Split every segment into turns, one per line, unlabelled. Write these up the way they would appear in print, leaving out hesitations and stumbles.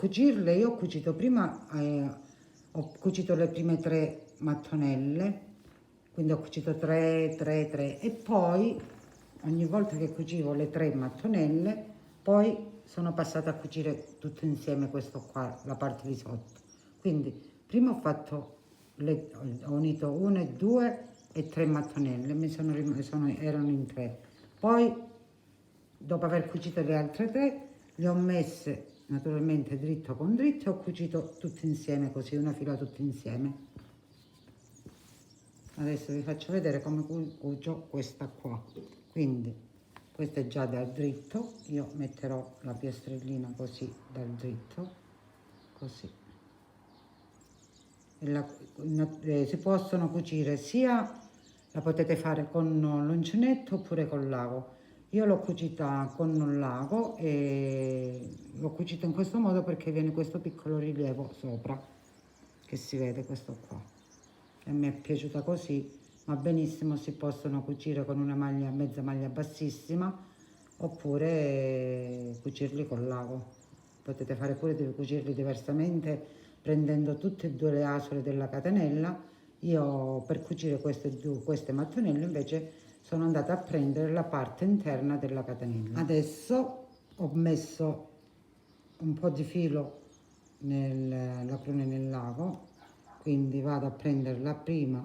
cucirle io ho cucito prima, ho cucito le prime 3 mattonelle, quindi ho cucito 3, 3, 3 e poi ogni volta che cucivo le 3 mattonelle, poi sono passata a cucire tutto insieme questo qua, la parte di sotto. Quindi prima ho fatto, ho unito 1 e 2 e 3 mattonelle, erano in 3. Poi, dopo aver cucito le altre 3, le ho messe naturalmente dritto con dritto e ho cucito tutte insieme così, una fila tutte insieme. Adesso vi faccio vedere come cucio questa qua. Quindi questo è già dal dritto, io metterò la piastrellina così dal dritto, così. Si possono cucire sia, la potete fare con l'uncinetto oppure con l'ago. Io l'ho cucita con un lago e l'ho cucita in questo modo perché viene questo piccolo rilievo sopra, che si vede questo qua. E a me è piaciuta così, ma benissimo si possono cucire con una maglia, mezza maglia bassissima, oppure cucirli con l'ago. Potete fare pure di cucirli diversamente, prendendo tutte e due le asole della catenella. Io per cucire queste mattonelle invece sono andata a prendere la parte interna della catenella. Adesso ho messo un po' di filo nella cruna nell'ago, quindi vado a prendere la prima,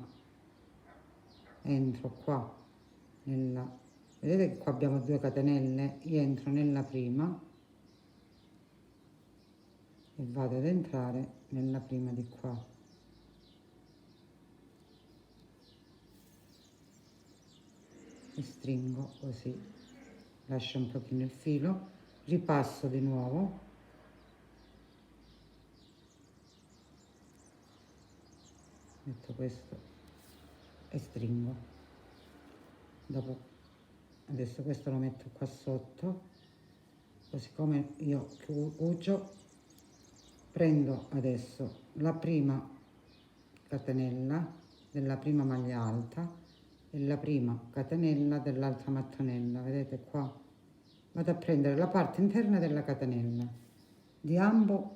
entro qua vedete che qua abbiamo 2 catenelle, io entro nella prima e vado ad entrare nella prima di qua. E stringo così, lascio un pochino il filo, ripasso di nuovo, metto questo e stringo. Dopo, adesso questo lo metto qua sotto, così come io cucio, prendo adesso la prima catenella della prima maglia alta e la prima catenella dell'altra mattonella, vedete qua? Vado a prendere la parte interna della catenella di ambo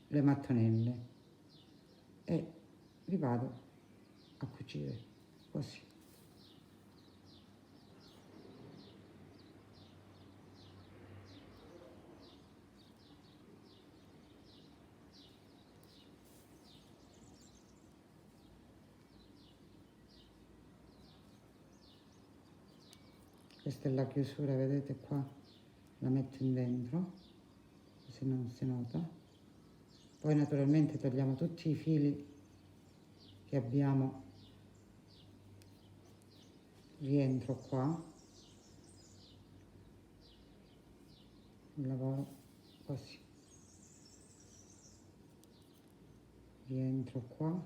le mattonelle e li vado a cucire così. Questa è la chiusura, vedete qua? La metto in dentro, così non si nota. Poi naturalmente togliamo tutti i fili che abbiamo, rientro qua, lavoro così, rientro qua,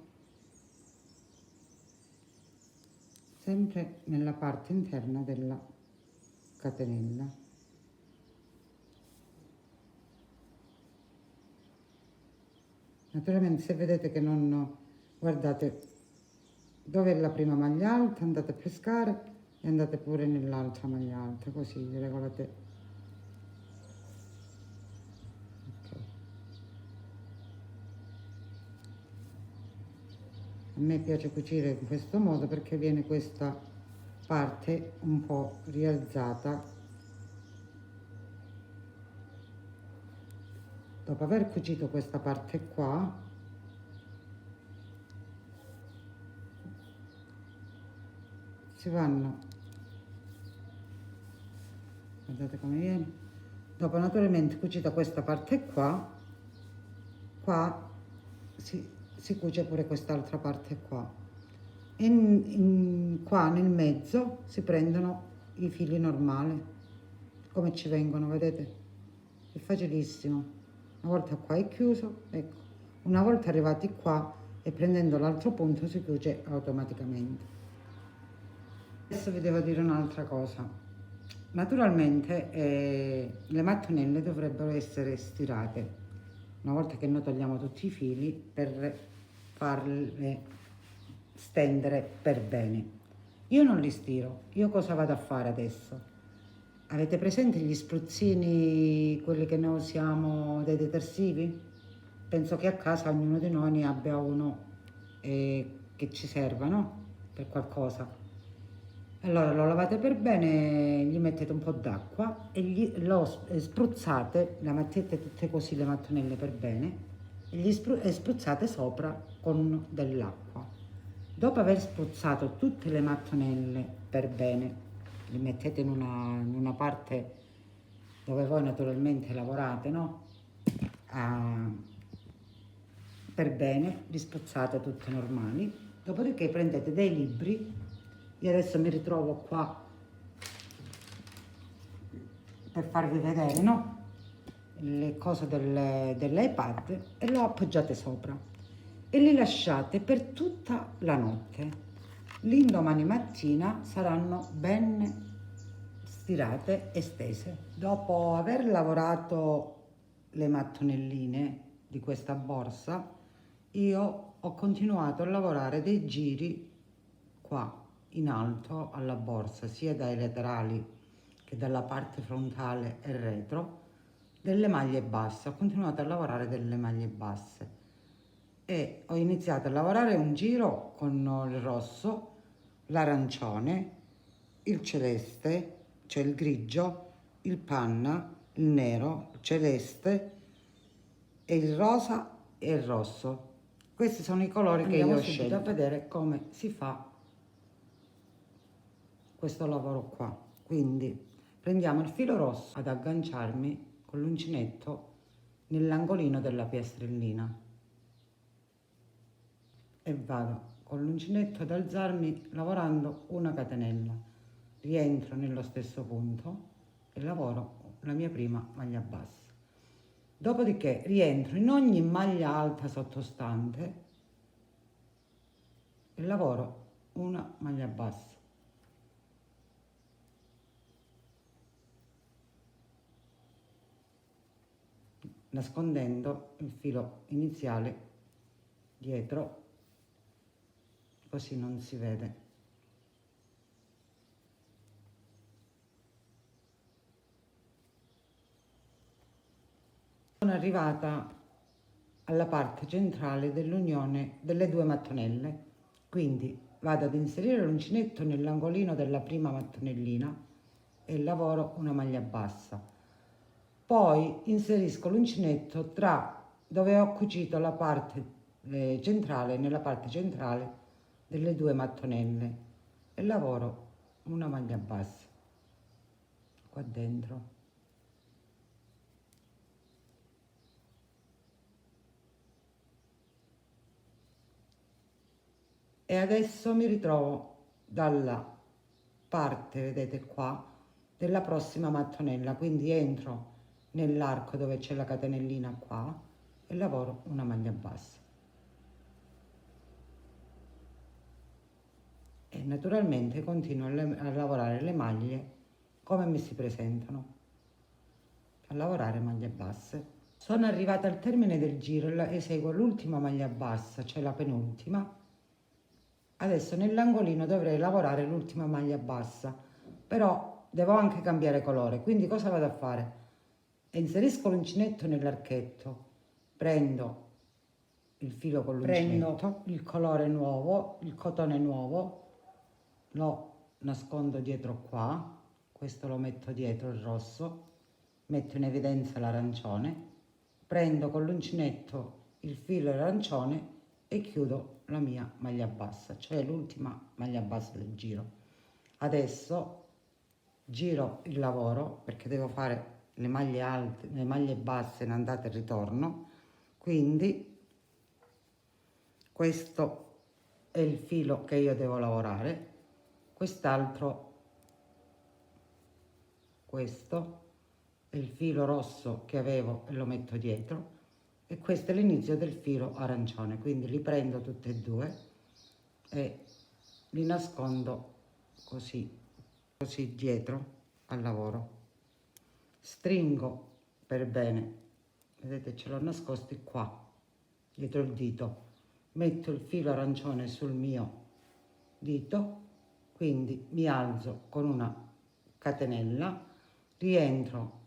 sempre nella parte interna della catenella. Naturalmente se vedete che non, guardate dove è la prima maglia alta, andate a pescare e andate pure nell'altra maglia alta, così vi regolate. Okay. A me piace cucire in questo modo perché viene questa parte un po' rialzata. Dopo aver cucito questa parte qua, si vanno, guardate come viene. Dopo naturalmente cucita questa parte qua, si cuce pure quest'altra parte qua. Qua nel mezzo si prendono i fili normali, come ci vengono, vedete? È facilissimo. Una volta qua è chiuso, ecco. Una volta arrivati qua e prendendo l'altro punto si chiude automaticamente. Adesso vi devo dire un'altra cosa. Naturalmente le mattonelle dovrebbero essere stirate una volta che noi togliamo tutti i fili per farle stendere per bene. Io non li stiro, io cosa vado a fare adesso? Avete presente gli spruzzini, quelli che noi usiamo dei detersivi? Penso che a casa ognuno di noi ne abbia uno che ci serva, no? Per qualcosa. Allora lo lavate per bene, gli mettete un po' d'acqua e spruzzate, la mettete tutte così le mattonelle per bene e spruzzate sopra con dell'acqua. Dopo aver spruzzato tutte le mattonelle per bene, li mettete in una parte dove voi naturalmente lavorate, no? Ah, per bene, li spruzzate tutte normali. Dopodiché prendete dei libri. Io adesso mi ritrovo qua per farvi vedere, no? Le cose dell'iPad e lo appoggiate sopra e li lasciate per tutta la notte. L'indomani mattina saranno ben stirate e stese. Dopo aver lavorato le mattonelline di questa borsa, io ho continuato a lavorare dei giri qua in alto alla borsa, sia dai laterali che dalla parte frontale e retro, delle maglie basse. Ho continuato a lavorare delle maglie basse e ho iniziato a lavorare un giro con il rosso, l'arancione, il celeste, cioè il grigio, il panna, il nero, il celeste e il rosa e il rosso. Questi sono i colori che io ho scelto. Andiamo subito a vedere come si fa questo lavoro qua. Quindi prendiamo il filo rosso ad agganciarmi con l'uncinetto nell'angolino della piastrellina e vado con l'uncinetto ad alzarmi lavorando una catenella, rientro nello stesso punto e lavoro la mia prima maglia bassa. Dopodiché rientro in ogni maglia alta sottostante e lavoro una maglia bassa. Nascondendo il filo iniziale dietro, così non si vede. Sono arrivata alla parte centrale dell'unione delle due mattonelle, quindi vado ad inserire l'uncinetto nell'angolino della prima mattonellina e lavoro una maglia bassa. Poi inserisco l'uncinetto tra dove ho cucito la parte centrale, nella parte centrale delle due mattonelle e lavoro una maglia bassa qua dentro. E adesso mi ritrovo dalla parte, vedete qua, della prossima mattonella, quindi entro nell'arco dove c'è la catenellina qua e lavoro una maglia bassa. E naturalmente continuo a lavorare le maglie come mi si presentano, a lavorare maglie basse. Sono arrivata al termine del giro e eseguo l'ultima maglia bassa, cioè la penultima. Adesso nell'angolino dovrei lavorare l'ultima maglia bassa, però devo anche cambiare colore, quindi cosa vado a fare? Inserisco l'uncinetto nell'archetto, prendo il filo con l'uncinetto, prendo il colore nuovo, il cotone nuovo, lo nascondo dietro qua, questo lo metto dietro il rosso, metto in evidenza l'arancione, prendo con l'uncinetto il filo arancione e chiudo la mia maglia bassa, cioè l'ultima maglia bassa del giro. Adesso giro il lavoro perché devo fare le maglie alte, le maglie basse in andata e ritorno, quindi questo è il filo che io devo lavorare, quest'altro, questo è il filo rosso che avevo e lo metto dietro e questo è l'inizio del filo arancione, quindi li prendo tutti e due e li nascondo così dietro al lavoro, stringo per bene, vedete ce l'ho nascosti qua dietro il dito, metto il filo arancione sul mio dito, quindi mi alzo con una catenella, rientro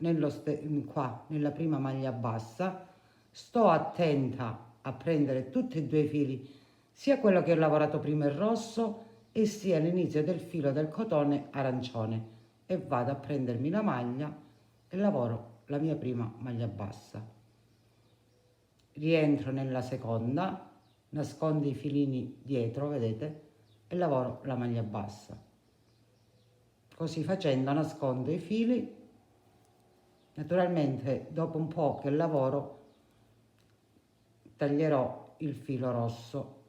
qua nella prima maglia bassa, sto attenta a prendere tutti e due i fili, sia quello che ho lavorato prima il rosso e sia l'inizio del filo del cotone arancione, e vado a prendermi la maglia e lavoro la mia prima maglia bassa. Rientro nella seconda, nascondo i filini dietro, vedete, e lavoro la maglia bassa. Così facendo nascondo i fili. Naturalmente dopo un po' che lavoro taglierò il filo rosso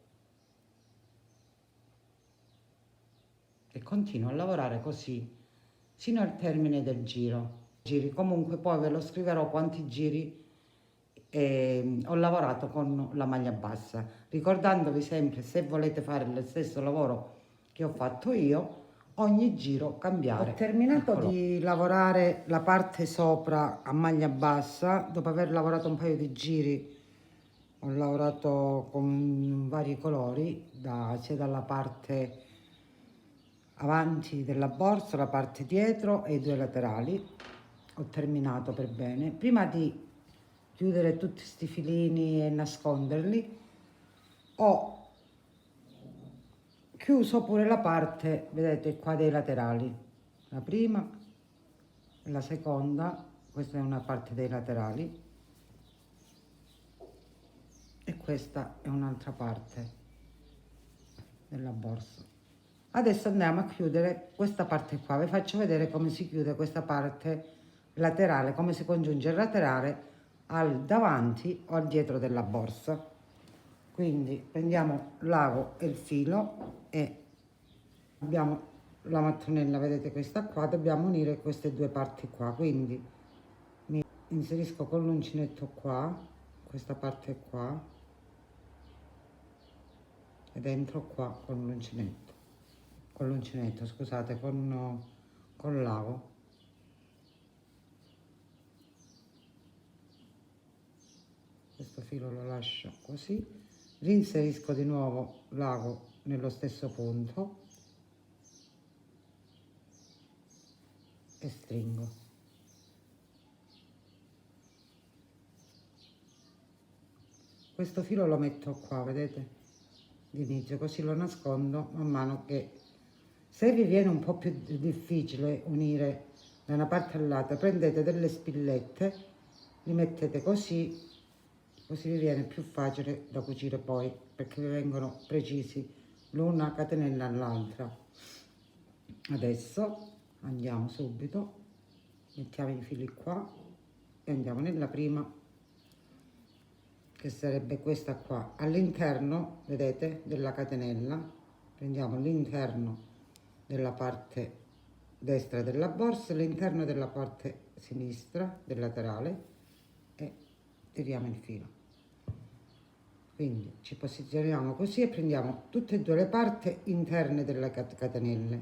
e continuo a lavorare così sino al termine del giro. Comunque poi ve lo scriverò quanti giri ho lavorato con la maglia bassa, ricordandovi sempre, se volete fare lo stesso lavoro che ho fatto io, ogni giro cambiare. Ho terminato di lavorare la parte sopra a maglia bassa. Dopo aver lavorato un paio di giri ho lavorato con vari colori, sia dalla parte avanti della borsa, la parte dietro e i due laterali. Ho terminato per bene. Prima di chiudere tutti questi filini e nasconderli, ho chiuso pure la parte, vedete qua, dei laterali, la prima e la seconda. Questa è una parte dei laterali e questa è un'altra parte della borsa. Adesso andiamo a chiudere questa parte qua. Vi faccio vedere come si chiude questa parte laterale, come si congiunge il laterale al davanti o al dietro della borsa. Quindi prendiamo l'ago e il filo e abbiamo la mattonella, vedete questa qua, dobbiamo unire queste due parti qua. Quindi mi inserisco con l'uncinetto qua, questa parte qua, ed entro qua con l'uncinetto, scusate, con l'ago. Questo filo lo lascio così, rinserisco di nuovo l'ago nello stesso punto e stringo. Questo filo lo metto qua, vedete, d'inizio, così lo nascondo man mano che, se vi viene un po' più difficile unire da una parte all'altra, prendete delle spillette, li mettete così vi viene più facile da cucire poi, perché vi vengono precisi l'una catenella all'altra. Adesso andiamo subito, mettiamo i fili qua e andiamo nella prima, che sarebbe questa qua. All'interno, vedete, della catenella prendiamo l'interno della parte destra della borsa e l'interno della parte sinistra del laterale e tiriamo il filo. Quindi ci posizioniamo così e prendiamo tutte e due le parti interne delle catenelle.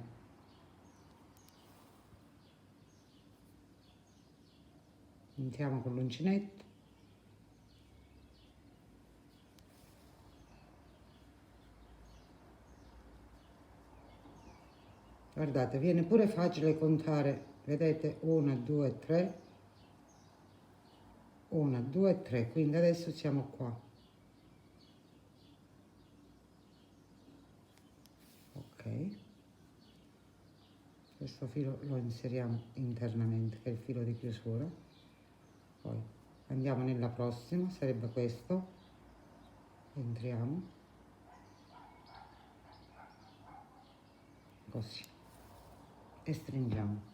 Entriamo con l'uncinetto. Guardate, viene pure facile contare, vedete, 1, 2, 3, 1, 2, 3, quindi adesso siamo qua. Ok, questo filo lo inseriamo internamente, che è il filo di chiusura. Poi andiamo nella prossima, sarebbe questo, entriamo così e stringiamo.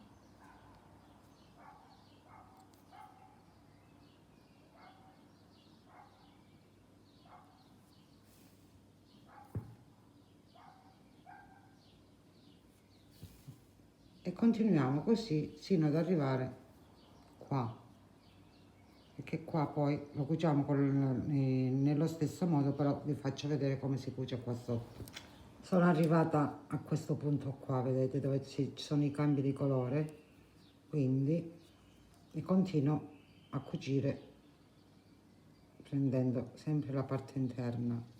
E continuiamo così sino ad arrivare qua, perché qua poi lo cuciamo nello stesso modo, però vi faccio vedere come si cuce qua sotto. Sono arrivata a questo punto qua, vedete, dove ci sono i cambi di colore, quindi e continuo a cucire prendendo sempre la parte interna.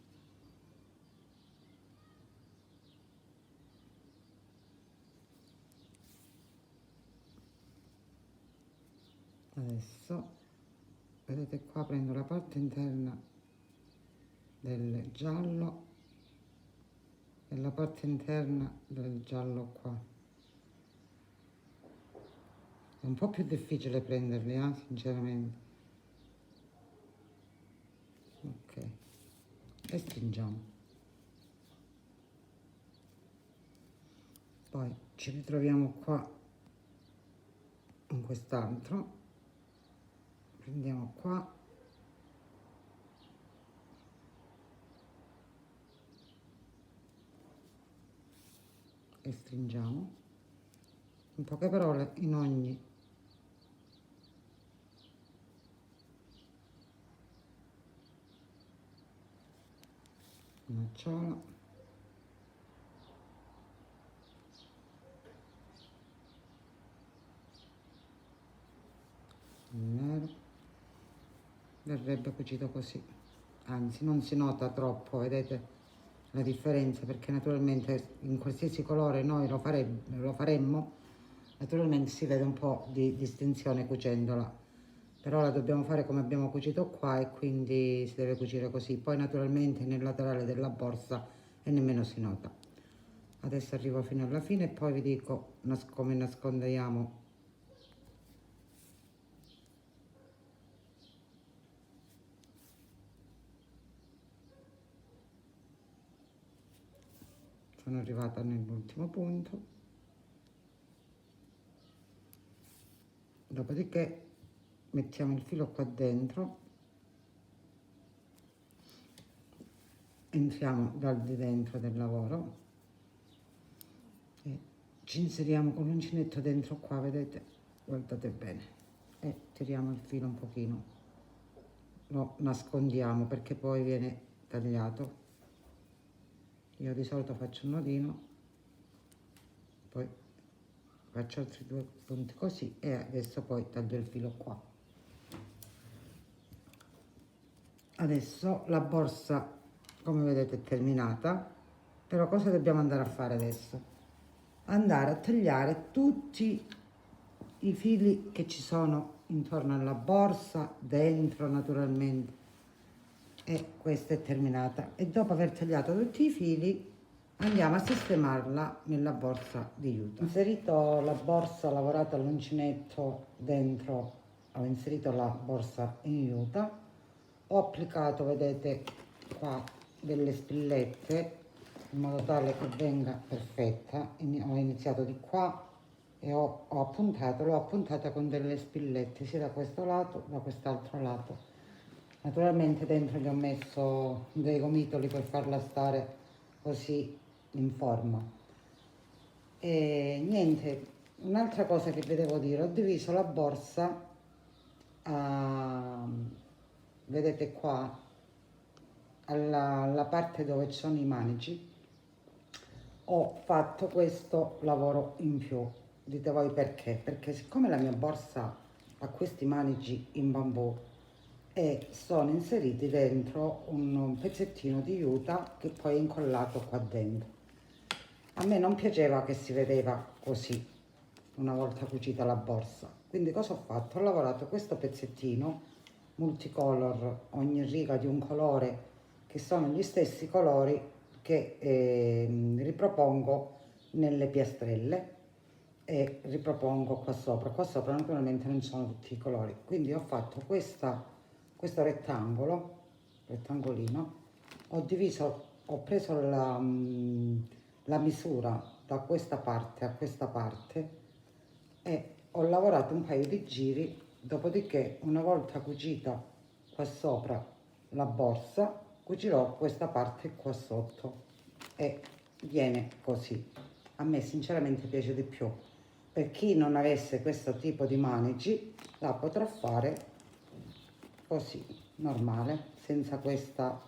Adesso vedete qua, prendo la parte interna del giallo e la parte interna del giallo qua. È un po' più difficile prenderli, sinceramente. Ok, e stringiamo. Poi ci ritroviamo qua in quest'altro, prendiamo qua e stringiamo. In poche parole, in ogni nocciola il nero verrebbe cucito così, anzi non si nota troppo, vedete la differenza, perché naturalmente in qualsiasi colore noi lo faremmo, naturalmente si vede un po' di distinzione cucendola, però la dobbiamo fare come abbiamo cucito qua e quindi si deve cucire così. Poi naturalmente nel laterale della borsa e nemmeno si nota. Adesso arrivo fino alla fine e poi vi dico come nascondiamo. Sono arrivata nell'ultimo punto, dopodiché mettiamo il filo qua dentro, entriamo dal di dentro del lavoro e ci inseriamo con l'uncinetto dentro qua, vedete, guardate bene, e tiriamo il filo un pochino, lo nascondiamo perché poi viene tagliato. Io di solito faccio un nodino, poi faccio altri 2 punti così e adesso poi taglio il filo qua. Adesso la borsa, come vedete, è terminata, però cosa dobbiamo andare a fare adesso? Andare a tagliare tutti i fili che ci sono intorno alla borsa, dentro naturalmente, e questa è terminata. E dopo aver tagliato tutti i fili andiamo a sistemarla nella borsa di Utah. Ho inserito la borsa lavorata all'uncinetto dentro, ho inserito la borsa in Utah, ho applicato, vedete qua, delle spillette in modo tale che venga perfetta. Ho iniziato di qua e l'ho appuntata con delle spillette sia da questo lato che da quest'altro lato. Naturalmente dentro gli ho messo dei gomitoli per farla stare così in forma. E niente, un'altra cosa che vi devo dire, ho diviso la borsa vedete qua alla parte dove ci sono i manici, ho fatto questo lavoro in più. Dite voi perché? Perché siccome la mia borsa ha questi manici in bambù e sono inseriti dentro un pezzettino di Utah che poi è incollato qua dentro, a me non piaceva che si vedeva così una volta cucita la borsa, quindi cosa ho fatto? Ho lavorato questo pezzettino multicolor, ogni riga di un colore, che sono gli stessi colori che ripropongo nelle piastrelle e ripropongo qua sopra. Qua sopra naturalmente non sono tutti i colori, quindi ho fatto questo rettangolino, ho preso la misura da questa parte a questa parte e ho lavorato un paio di giri, dopodiché una volta cucita qua sopra la borsa cucirò questa parte qua sotto e viene così. A me sinceramente piace di più. Per chi non avesse questo tipo di manici la potrà fare così, normale, senza questa,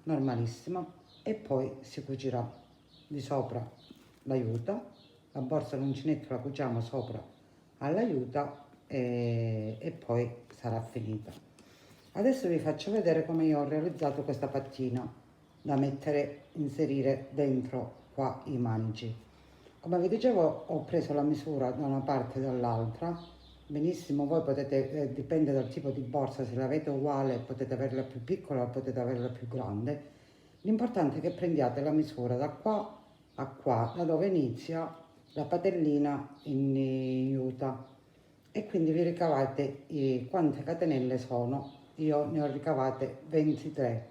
normalissima, e poi si cucirà di sopra l'aiuta, la borsa l'uncinetto la cuciamo sopra all'aiuta e poi sarà finita. Adesso vi faccio vedere come io ho realizzato questa pattina da inserire dentro qua i manici. Come vi dicevo, ho preso la misura da una parte e dall'altra. Benissimo, voi potete, dipende dal tipo di borsa, se l'avete uguale potete averla più piccola o potete averla più grande. L'importante è che prendiate la misura da qua a qua, da dove inizia la patellina in juta, e quindi vi ricavate quante catenelle sono. Io ne ho ricavate 23,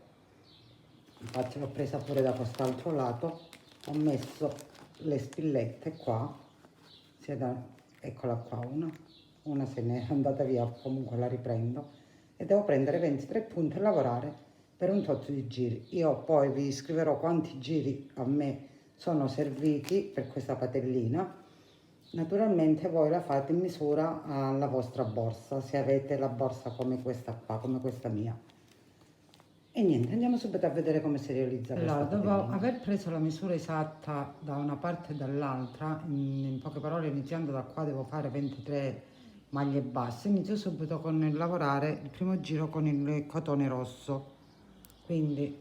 infatti l'ho presa pure da quest'altro lato, ho messo le spillette qua, eccola qua, una se n'è andata via, comunque la riprendo, e devo prendere 23 punti e lavorare per un tot di giri. Io poi vi scriverò quanti giri a me sono serviti per questa patellina. Naturalmente voi la fate in misura alla vostra borsa, se avete la borsa come questa qua, come questa mia. E niente, andiamo subito a vedere come si realizza questa
Allora, dopo
patellina.
aver preso la misura esatta da una parte e dall'altra, in poche parole iniziando da qua devo fare 23 maglie basse, inizio subito con il lavorare il primo giro con il cotone rosso. Quindi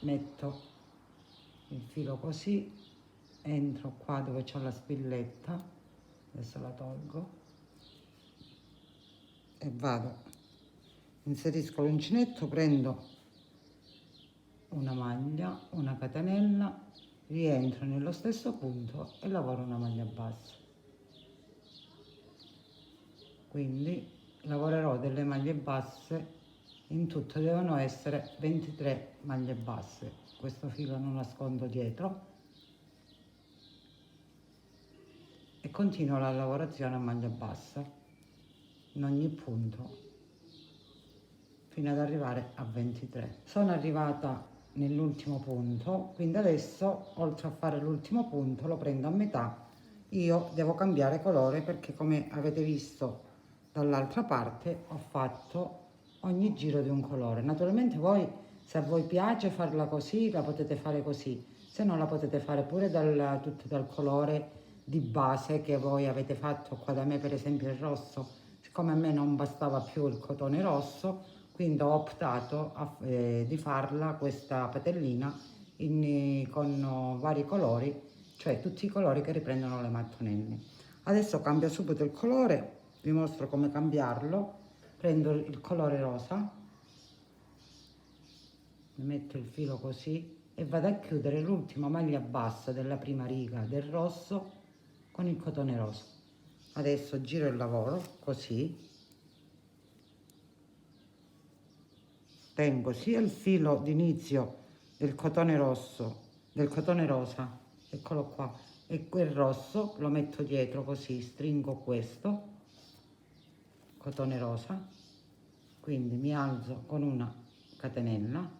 metto il filo così, entro qua dove c'ho la spilletta, adesso la tolgo e vado, inserisco l'uncinetto, prendo una maglia, una catenella, rientro nello stesso punto e lavoro una maglia bassa. Quindi lavorerò delle maglie basse, in tutto devono essere 23 maglie basse. Questo filo non nascondo dietro e continuo la lavorazione a maglia bassa in ogni punto fino ad arrivare a 23. Sono arrivata nell'ultimo punto, quindi adesso oltre a fare l'ultimo punto lo prendo a metà. Io devo cambiare colore perché, come avete visto dall'altra parte, ho fatto ogni giro di un colore. Naturalmente voi, se a voi piace farla così, la potete fare così, se no la potete fare pure tutto dal colore di base che voi avete fatto. Qua da me per esempio il rosso, siccome a me non bastava più il cotone rosso, quindi ho optato di farla questa patellina con vari colori, cioè tutti i colori che riprendono le mattonelle. Adesso cambio subito il colore, vi mostro come cambiarlo. Prendo il colore rosa, metto il filo così e vado a chiudere l'ultima maglia bassa della prima riga del rosso con il cotone rosa. Adesso giro il lavoro così, tengo sia il filo d'inizio del cotone rosso, del cotone rosa, eccolo qua, e quel rosso lo metto dietro così, stringo questo cotone rosa, quindi mi alzo con una catenella,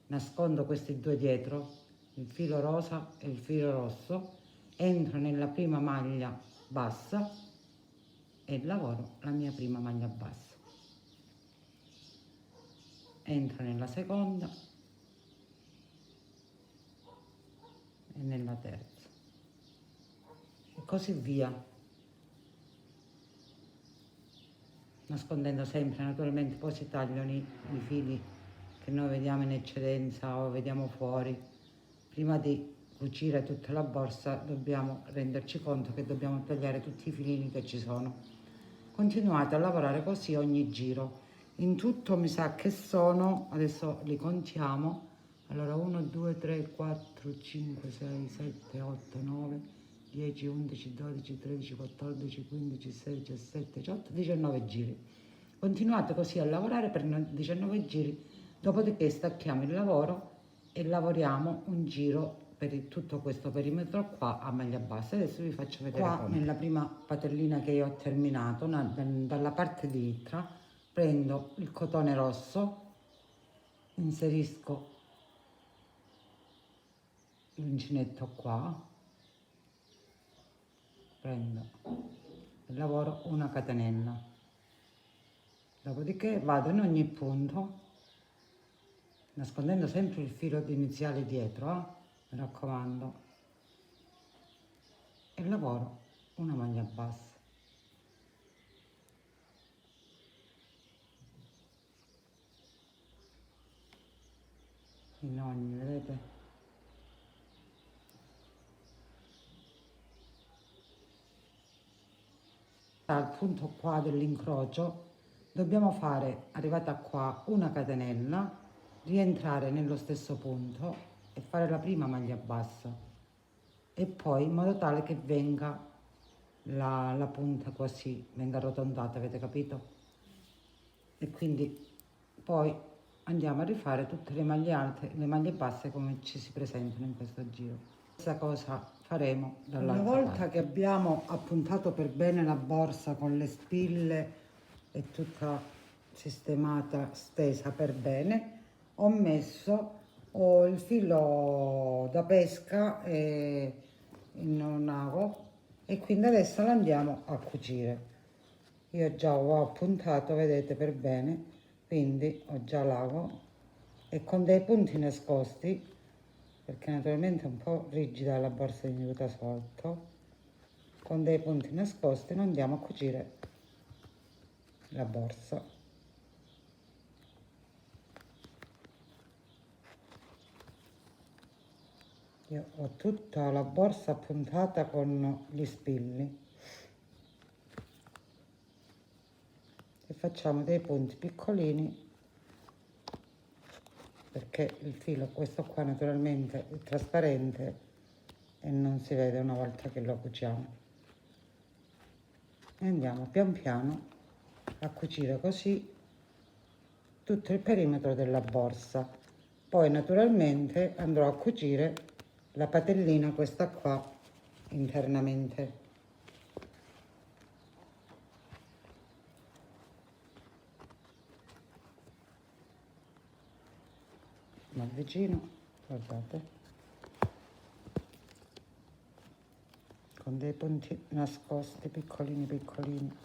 nascondo questi due dietro, il filo rosa e il filo rosso, entro nella prima maglia bassa e lavoro la mia prima maglia bassa. Entro nella seconda e nella terza e così via, nascondendo sempre. Naturalmente poi si tagliano i fili che noi vediamo in eccedenza o vediamo fuori. Prima di cucire tutta la borsa dobbiamo renderci conto che dobbiamo tagliare tutti i filini che ci sono. Continuate a lavorare così ogni giro. In tutto mi sa che sono, adesso li contiamo, allora 1, 2, 3, 4, 5, 6, 7, 8, 9, 10, 11, 12, 13, 14, 15, 16, 17, 18, 19 giri. Continuate così a lavorare per 19 giri, dopodiché stacchiamo il lavoro e lavoriamo un giro per tutto questo perimetro qua a maglia bassa. Adesso vi faccio vedere qua come. Nella prima patellina che io ho terminato, dalla parte dritta, prendo il cotone rosso, inserisco l'uncinetto qua, prendo e lavoro una catenella, dopodiché vado in ogni punto nascondendo sempre il filo iniziale dietro, mi raccomando, e lavoro una maglia bassa. In ogni, vedete? Al punto qua dell'incrocio dobbiamo fare, arrivata qua, una catenella, rientrare nello stesso punto e fare la prima maglia bassa e poi in modo tale che venga la punta così, venga arrotondata, avete capito? E quindi poi andiamo a rifare tutte le maglie alte, le maglie basse come ci si presentano in questo giro. Stessa cosa faremo dall'altra parte. Una volta che abbiamo appuntato per bene la borsa con le spille e tutta sistemata, stesa per bene, ho il filo da pesca in un ago e quindi adesso lo andiamo a cucire. Io già ho appuntato, vedete, per bene, quindi ho già l'ago e con dei punti nascosti, perché naturalmente è un po' rigida la borsa di tenuta sotto, con dei punti nascosti noi andiamo a cucire la borsa. Io ho tutta la borsa appuntata con gli spilli e facciamo dei punti piccolini perché il filo, questo qua naturalmente è trasparente e non si vede una volta che lo cuciamo. E andiamo pian piano a cucire così tutto il perimetro della borsa. Poi naturalmente andrò a cucire la patellina, questa qua, internamente. Ma vicino, guardate, con dei punti nascosti piccolini piccolini.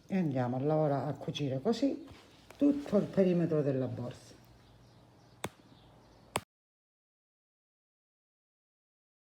E andiamo a lavorare a cucire così tutto il perimetro della borsa.